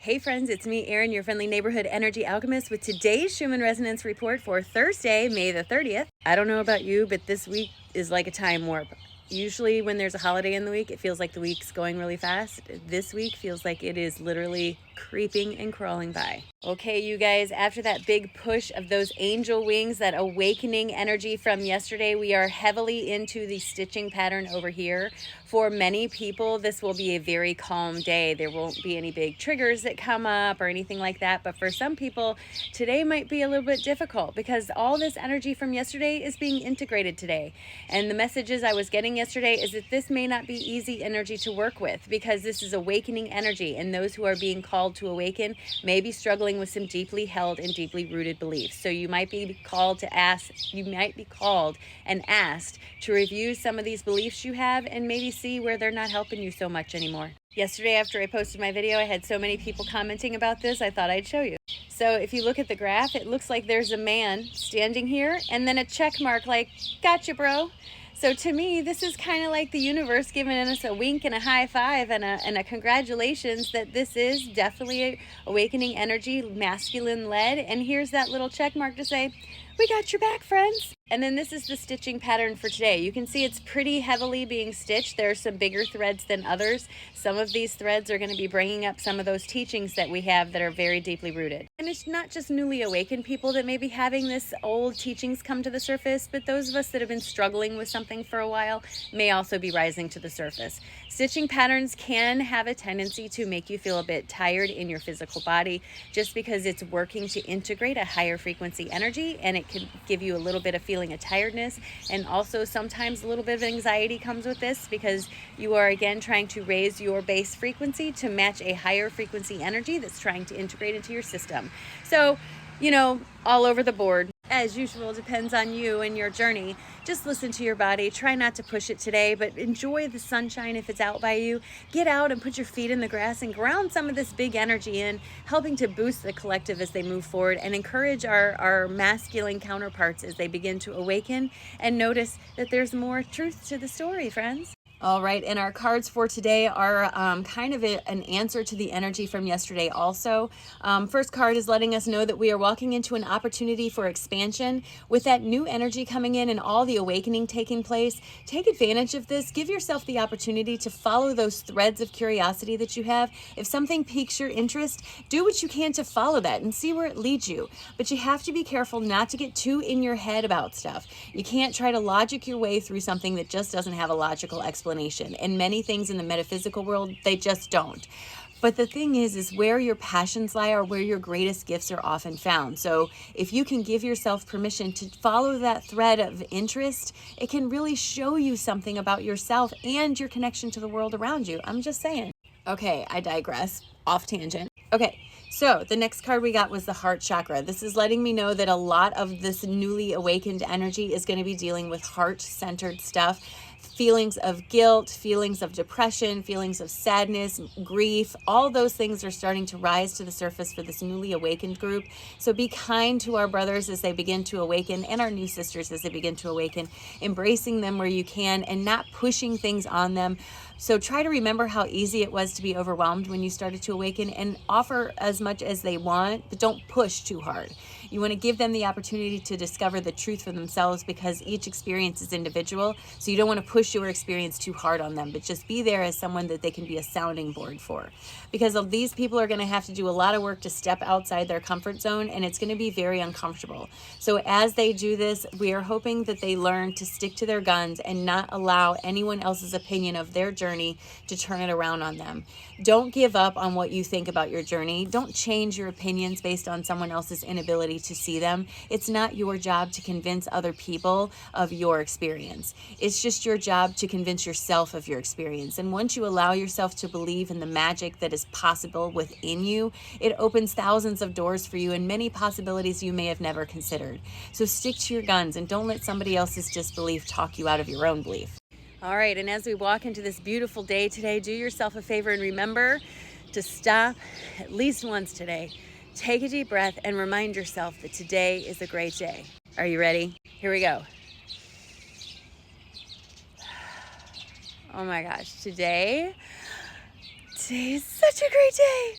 Hey friends, it's me, Erin, your friendly neighborhood energy alchemist with today's Schumann resonance report for Thursday, May the 30th. I don't know about you, but this week is like a time warp. Usually when there's a holiday in the week, it feels like the week's going really fast. This week feels like it is literally creeping and crawling by. Okay, you guys, after that big push of those angel wings, that awakening energy from yesterday, we are heavily into the stitching pattern over here. For many people, this will be a very calm day. There won't be any big triggers that come up or anything like that. But for some people, today might be a little bit difficult because all this energy from yesterday is being integrated today. And the messages I was getting yesterday is that this may not be easy energy to work with because this is awakening energy, and those who are being called to awaken may be struggling with some deeply held and deeply rooted beliefs. So you might be called and asked to review some of these beliefs you have and maybe see where they're not helping you so much anymore. Yesterday, after I posted my video, I had so many people commenting about this, I thought I'd show you. So if you look at the graph, it looks like there's a man standing here and then a check mark like, gotcha, bro. So to me, this is kind of like the universe giving us a wink and a high five and a congratulations that this is definitely a awakening energy, masculine led. And here's that little check mark to say, we got your back, friends. And then this is the stitching pattern for today. You can see it's pretty heavily being stitched. There are some bigger threads than others. Some of these threads are going to be bringing up some of those teachings that we have that are very deeply rooted. And it's not just newly awakened people that may be having this old teachings come to the surface, but those of us that have been struggling with something for a while may also be rising to the surface. Stitching patterns can have a tendency to make you feel a bit tired in your physical body just because it's working to integrate a higher frequency energy, and it can give you a little bit of feeling of tiredness, and also sometimes a little bit of anxiety comes with this because you are again trying to raise your base frequency to match a higher frequency energy that's trying to integrate into your system. So, you know, all over the board. As usual, depends on you and your journey. Just listen to your body. Try not to push it today, but enjoy the sunshine if it's out by you. Get out and put your feet in the grass and ground some of this big energy in, helping to boost the collective as they move forward and encourage our masculine counterparts as they begin to awaken and notice that there's more truth to the story, friends. All right, and our cards for today are kind of an answer to the energy from yesterday also. First card is letting us know that we are walking into an opportunity for expansion. With that new energy coming in and all the awakening taking place, take advantage of this. Give yourself the opportunity to follow those threads of curiosity that you have. If something piques your interest, do what you can to follow that and see where it leads you. But you have to be careful not to get too in your head about stuff. You can't try to logic your way through something that just doesn't have a logical explanation. And many things in the metaphysical world, they just don't. But the thing is where your passions lie or where your greatest gifts are often found. So if you can give yourself permission to follow that thread of interest, it can really show you something about yourself and your connection to the world around you. I'm just saying. Okay, I digress. Off tangent. Okay, so the next card we got was the heart chakra. This is letting me know that a lot of this newly awakened energy is going to be dealing with heart-centered stuff. Feelings of guilt, feelings of depression, feelings of sadness, grief, all those things are starting to rise to the surface for this newly awakened group. So be kind to our brothers as they begin to awaken and our new sisters as they begin to awaken, embracing them where you can and not pushing things on them. So try to remember how easy it was to be overwhelmed when you started to awaken and offer as much as they want, but don't push too hard. You want to give them the opportunity to discover the truth for themselves because each experience is individual. So you don't want to push your experience too hard on them, but just be there as someone that they can be a sounding board for. Because these people are going to have to do a lot of work to step outside their comfort zone, and it's going to be very uncomfortable. So as they do this, we are hoping that they learn to stick to their guns and not allow anyone else's opinion of their journey to turn it around on them. Don't give up on what you think about your journey. Don't change your opinions based on someone else's inability to see them. It's not your job to convince other people of your experience. It's just your job to convince yourself of your experience. And once you allow yourself to believe in the magic that is possible within you, it opens thousands of doors for you and many possibilities you may have never considered. So stick to your guns and don't let somebody else's disbelief talk you out of your own belief. All right, and as we walk into this beautiful day today, do yourself a favor and remember to stop at least once today. Take a deep breath and remind yourself that today is a great day. Are you ready? Here we go. Oh my gosh, today is such a great day.